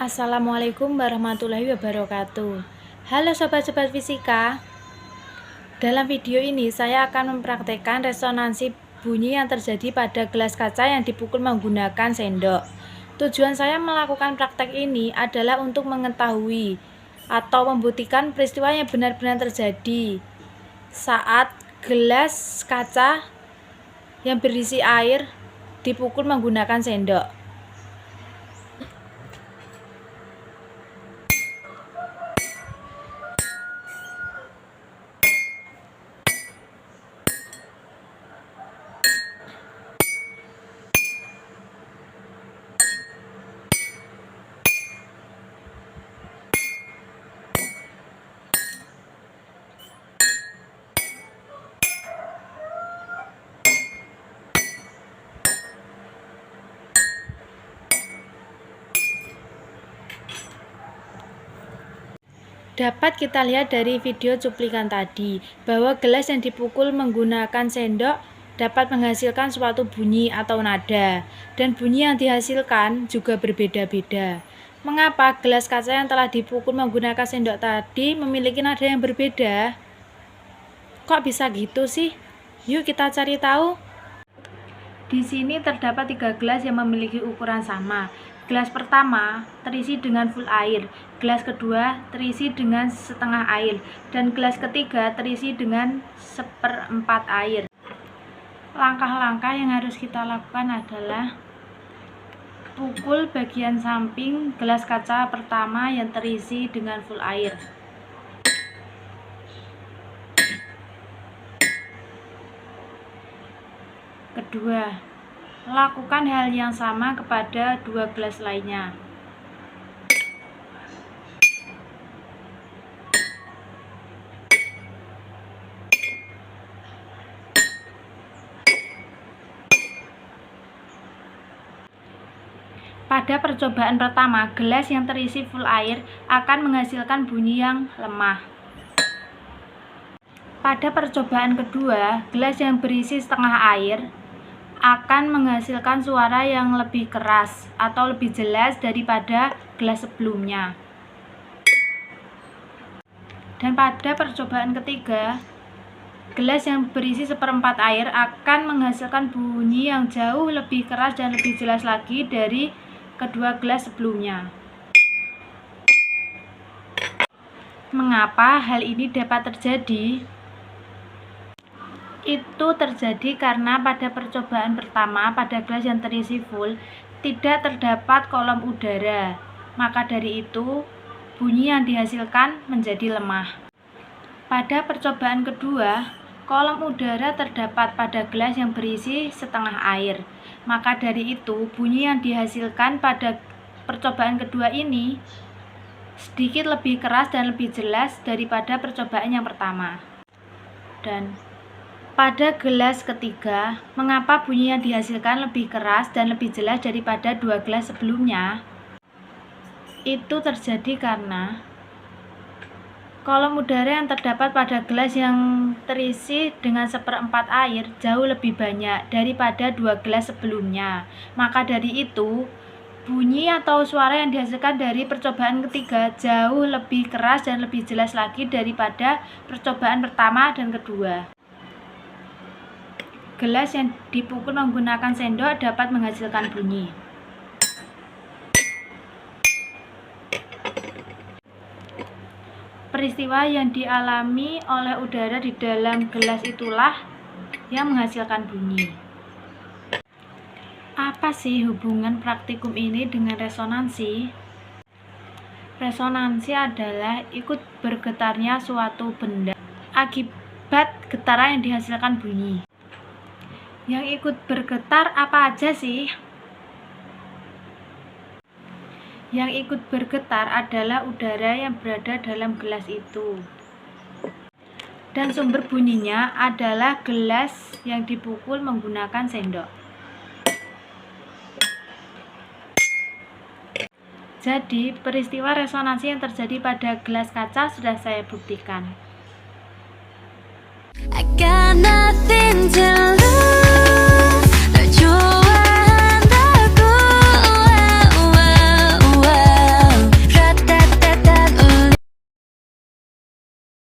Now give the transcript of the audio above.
Assalamualaikum warahmatullahi wabarakatuh. Halo sobat-sobat fisika. Dalam video ini saya akan mempraktekkan resonansi bunyi yang terjadi pada gelas kaca yang dipukul menggunakan sendok. Tujuan saya melakukan praktek ini adalah untuk mengetahui atau membuktikan peristiwa yang benar-benar terjadi saat gelas kaca yang berisi air dipukul menggunakan sendok. Dapat kita lihat dari video cuplikan tadi, bahwa gelas yang dipukul menggunakan sendok dapat menghasilkan suatu bunyi atau nada, dan bunyi yang dihasilkan juga berbeda-beda. Mengapa gelas kaca yang telah dipukul menggunakan sendok tadi memiliki nada yang berbeda? Kok bisa gitu sih? Yuk kita cari tahu. Di sini terdapat 3 gelas yang memiliki ukuran sama. Gelas pertama terisi dengan full air, gelas kedua terisi dengan setengah air, dan gelas ketiga terisi dengan 1/4 air. Langkah-langkah yang harus kita lakukan adalah pukul bagian samping gelas kaca pertama yang terisi dengan full air. Kedua, lakukan hal yang sama kepada 2 gelas lainnya. Pada percobaan pertama, gelas yang terisi full air akan menghasilkan bunyi yang lemah. Pada percobaan kedua, gelas yang berisi setengah air akan menghasilkan suara yang lebih keras atau lebih jelas daripada gelas sebelumnya. Dan pada percobaan ketiga, gelas yang berisi 1/4 air akan menghasilkan bunyi yang jauh lebih keras dan lebih jelas lagi dari kedua gelas sebelumnya. Mengapa hal ini dapat terjadi? Itu terjadi karena pada percobaan pertama pada gelas yang terisi full tidak terdapat kolom udara. Maka dari itu bunyi yang dihasilkan menjadi lemah. Pada percobaan kedua, kolom udara terdapat pada gelas yang berisi setengah air. Maka dari itu bunyi yang dihasilkan pada percobaan kedua ini sedikit lebih keras dan lebih jelas daripada percobaan yang pertama. Dan pada gelas ketiga, mengapa bunyi yang dihasilkan lebih keras dan lebih jelas daripada 2 gelas sebelumnya? Itu terjadi karena kolom udara yang terdapat pada gelas yang terisi dengan 1/4 air jauh lebih banyak daripada 2 gelas sebelumnya. Maka dari itu, bunyi atau suara yang dihasilkan dari percobaan ketiga jauh lebih keras dan lebih jelas lagi daripada percobaan pertama dan kedua. Gelas yang dipukul menggunakan sendok dapat menghasilkan bunyi. Peristiwa yang dialami oleh udara di dalam gelas itulah yang menghasilkan bunyi. Apa sih hubungan praktikum ini dengan resonansi? Resonansi adalah ikut bergetarnya suatu benda akibat getaran yang dihasilkan bunyi. Yang ikut bergetar apa aja sih? Yang ikut bergetar adalah udara yang berada dalam gelas itu. Dan sumber bunyinya adalah gelas yang dipukul menggunakan sendok. Jadi, peristiwa resonansi yang terjadi pada gelas kaca sudah saya buktikan.